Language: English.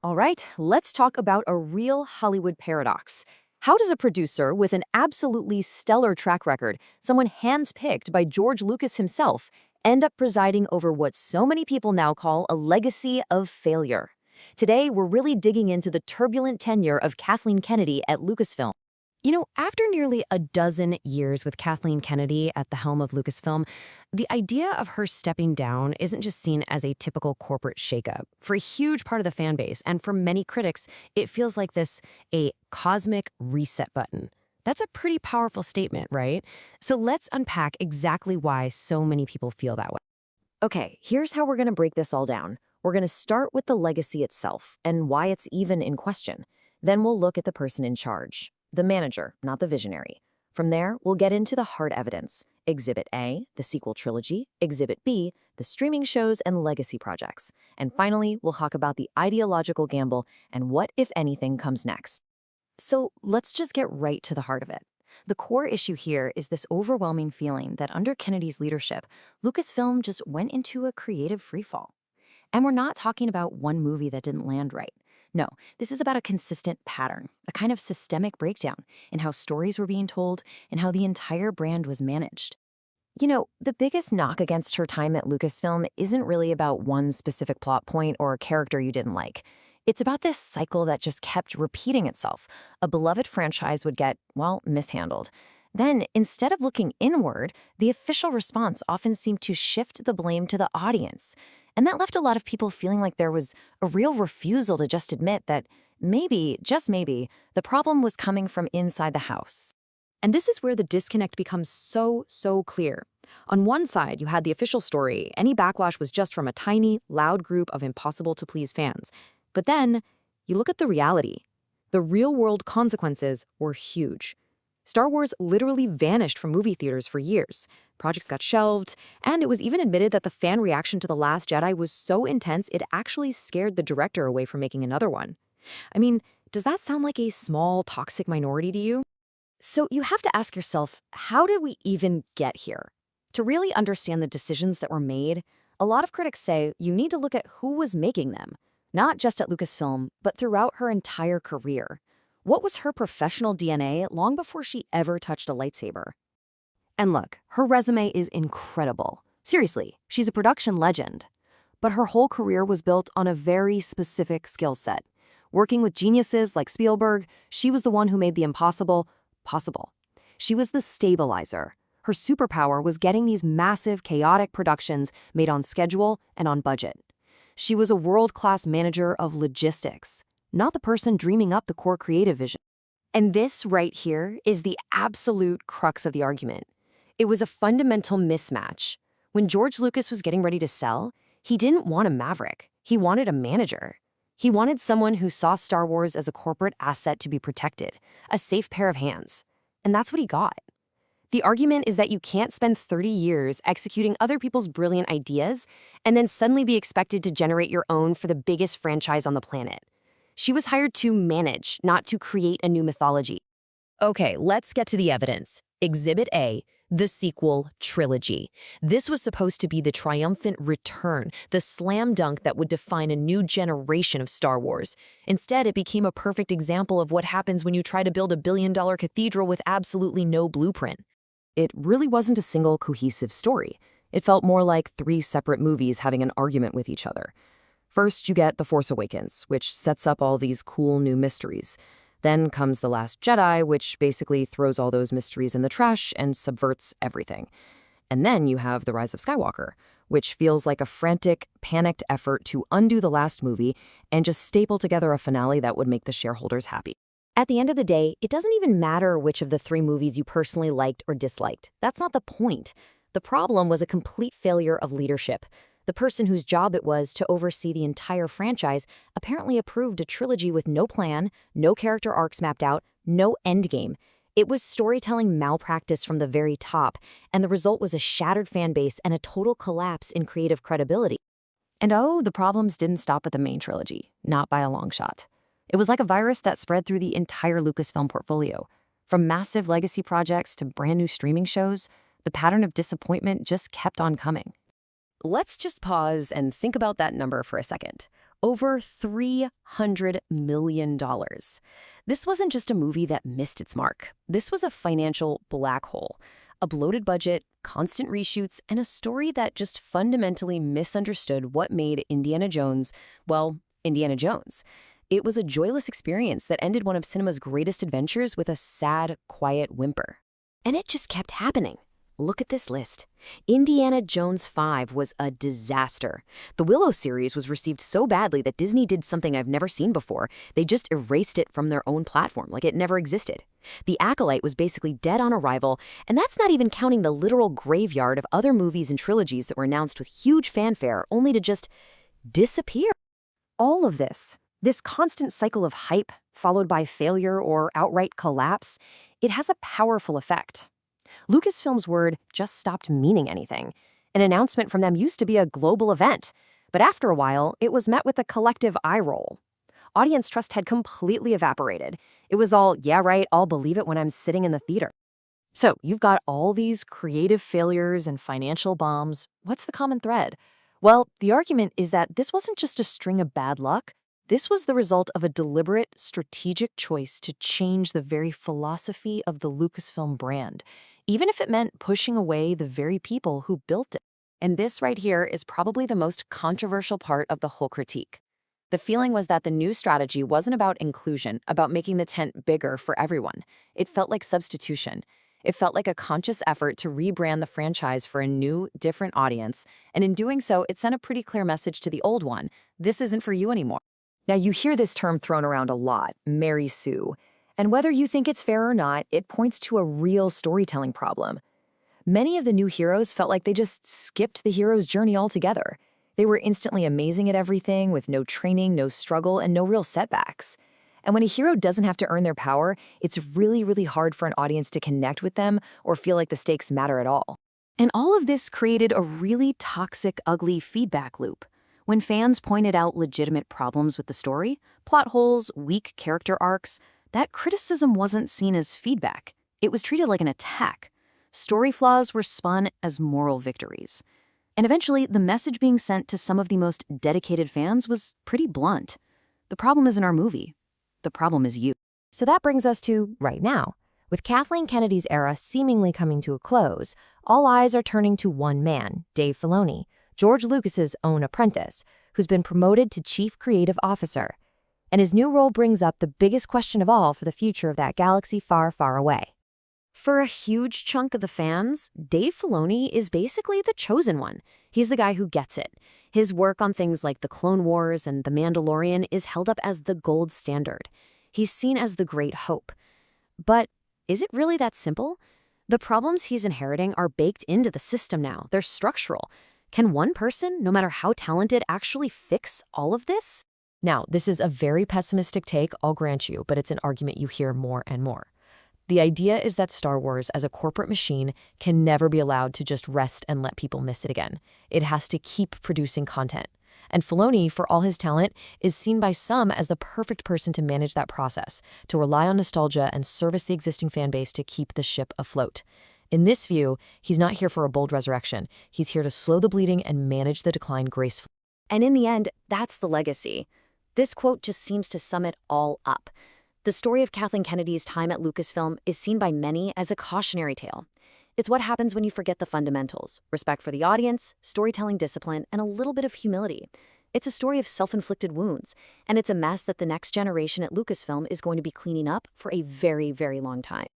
All right, let's talk about a real Hollywood paradox. How does a producer with an absolutely stellar track record, someone handpicked by George Lucas himself, end up presiding over what so many people now call a legacy of failure? Today, we're really digging into the turbulent tenure of Kathleen Kennedy at Lucasfilm. After nearly a dozen years with Kathleen Kennedy at the helm of Lucasfilm, the idea of her stepping down isn't just seen as a typical corporate shakeup. For a huge part of the fan base, and for many critics, it feels like a cosmic reset button. That's a pretty powerful statement, right? So let's unpack exactly why so many people feel that way. Okay, here's how we're going to break this all down. We're going to start with the legacy itself and why it's even in question. Then we'll look at the person in charge. The manager, not the visionary. From there, we'll get into the hard evidence. Exhibit A, the sequel trilogy. Exhibit B, the streaming shows and legacy projects. And finally, we'll talk about the ideological gamble and what, if anything, comes next. So let's just get right to the heart of it. The core issue here is this overwhelming feeling that under Kennedy's leadership, Lucasfilm just went into a creative freefall. And we're not talking about one movie that didn't land right. No, this is about a consistent pattern, a kind of systemic breakdown in how stories were being told and how the entire brand was managed. The biggest knock against her time at Lucasfilm isn't really about one specific plot point or character you didn't like. It's about this cycle that just kept repeating itself. A beloved franchise would get, mishandled. Then, instead of looking inward, the official response often seemed to shift the blame to the audience. And that left a lot of people feeling like there was a real refusal to just admit that maybe, just maybe, the problem was coming from inside the house. And this is where the disconnect becomes so clear. On one side, you had the official story. Any backlash was just from a tiny, loud group of impossible-to-please fans. But then, you look at the reality. The real-world consequences were huge. Star Wars literally vanished from movie theaters for years. Projects got shelved, and it was even admitted that the fan reaction to The Last Jedi was so intense it actually scared the director away from making another one. I mean, does that sound like a small, toxic minority to you? So you have to ask yourself, how did we even get here? To really understand the decisions that were made, a lot of critics say you need to look at who was making them, not just at Lucasfilm, but throughout her entire career. What was her professional DNA long before she ever touched a lightsaber? And look, her resume is incredible. Seriously, she's a production legend. But her whole career was built on a very specific skill set. Working with geniuses like Spielberg, she was the one who made the impossible possible. She was the stabilizer. Her superpower was getting these massive, chaotic productions made on schedule and on budget. She was a world-class manager of logistics, not the person dreaming up the core creative vision. And this right here is the absolute crux of the argument. It was a fundamental mismatch. When George Lucas was getting ready to sell, he didn't want a maverick. He wanted a manager. He wanted someone who saw Star Wars as a corporate asset to be protected, a safe pair of hands. And that's what he got. The argument is that you can't spend 30 years executing other people's brilliant ideas and then suddenly be expected to generate your own for the biggest franchise on the planet. She was hired to manage, not to create a new mythology. Okay, let's get to the evidence. Exhibit A, the sequel trilogy. This was supposed to be the triumphant return, the slam dunk that would define a new generation of Star Wars. Instead, it became a perfect example of what happens when you try to build a billion-dollar cathedral with absolutely no blueprint. It really wasn't a single cohesive story. It felt more like 3 separate movies having an argument with each other. First, you get The Force Awakens, which sets up all these cool new mysteries. Then comes The Last Jedi, which basically throws all those mysteries in the trash and subverts everything. And then you have The Rise of Skywalker, which feels like a frantic, panicked effort to undo the last movie and just staple together a finale that would make the shareholders happy. At the end of the day, it doesn't even matter which of the 3 movies you personally liked or disliked. That's not the point. The problem was a complete failure of leadership. The person whose job it was to oversee the entire franchise apparently approved a trilogy with no plan, no character arcs mapped out, no endgame. It was storytelling malpractice from the very top, and the result was a shattered fan base and a total collapse in creative credibility. And the problems didn't stop at the main trilogy, not by a long shot. It was like a virus that spread through the entire Lucasfilm portfolio. From massive legacy projects to brand new streaming shows, the pattern of disappointment just kept on coming. Let's just pause and think about that number for a second. Over $300 million. This wasn't just a movie that missed its mark. This was a financial black hole. A bloated budget, constant reshoots, and a story that just fundamentally misunderstood what made Indiana Jones, well, Indiana Jones. It was a joyless experience that ended one of cinema's greatest adventures with a sad, quiet whimper. And it just kept happening. Look at this list. Indiana Jones 5 was a disaster. The Willow series was received so badly that Disney did something I've never seen before. They just erased it from their own platform, like it never existed. The Acolyte was basically dead on arrival, and that's not even counting the literal graveyard of other movies and trilogies that were announced with huge fanfare, only to just disappear. All of this constant cycle of hype, followed by failure or outright collapse, it has a powerful effect. Lucasfilm's word just stopped meaning anything. An announcement from them used to be a global event, but after a while, it was met with a collective eye roll. Audience trust had completely evaporated. It was all, yeah, right, I'll believe it when I'm sitting in the theater. So you've got all these creative failures and financial bombs. What's the common thread? Well, the argument is that this wasn't just a string of bad luck. This was the result of a deliberate, strategic choice to change the very philosophy of the Lucasfilm brand, even if it meant pushing away the very people who built it. And this right here is probably the most controversial part of the whole critique. The feeling was that the new strategy wasn't about inclusion, about making the tent bigger for everyone. It felt like substitution. It felt like a conscious effort to rebrand the franchise for a new, different audience, and in doing so, it sent a pretty clear message to the old one. This isn't for you anymore. Now, you hear this term thrown around a lot, Mary Sue. And whether you think it's fair or not, it points to a real storytelling problem. Many of the new heroes felt like they just skipped the hero's journey altogether. They were instantly amazing at everything, with no training, no struggle, and no real setbacks. And when a hero doesn't have to earn their power, it's really, really hard for an audience to connect with them or feel like the stakes matter at all. And all of this created a really toxic, ugly feedback loop. When fans pointed out legitimate problems with the story, plot holes, weak character arcs, that criticism wasn't seen as feedback. It was treated like an attack. Story flaws were spun as moral victories. And eventually, the message being sent to some of the most dedicated fans was pretty blunt. The problem isn't our movie. The problem is you. So that brings us to right now. With Kathleen Kennedy's era seemingly coming to a close, all eyes are turning to one man, Dave Filoni, George Lucas's own apprentice, who's been promoted to Chief Creative Officer. And his new role brings up the biggest question of all for the future of that galaxy far, far away. For a huge chunk of the fans, Dave Filoni is basically the chosen one. He's the guy who gets it. His work on things like The Clone Wars and The Mandalorian is held up as the gold standard. He's seen as the great hope. But is it really that simple? The problems he's inheriting are baked into the system now. They're structural. Can one person, no matter how talented, actually fix all of this? Now, this is a very pessimistic take, I'll grant you, but it's an argument you hear more and more. The idea is that Star Wars, as a corporate machine, can never be allowed to just rest and let people miss it again. It has to keep producing content. And Filoni, for all his talent, is seen by some as the perfect person to manage that process, to rely on nostalgia and service the existing fan base to keep the ship afloat. In this view, he's not here for a bold resurrection. He's here to slow the bleeding and manage the decline gracefully. And in the end, that's the legacy. This quote just seems to sum it all up. The story of Kathleen Kennedy's time at Lucasfilm is seen by many as a cautionary tale. It's what happens when you forget the fundamentals: respect for the audience, storytelling discipline, and a little bit of humility. It's a story of self-inflicted wounds, and it's a mess that the next generation at Lucasfilm is going to be cleaning up for a very, very long time.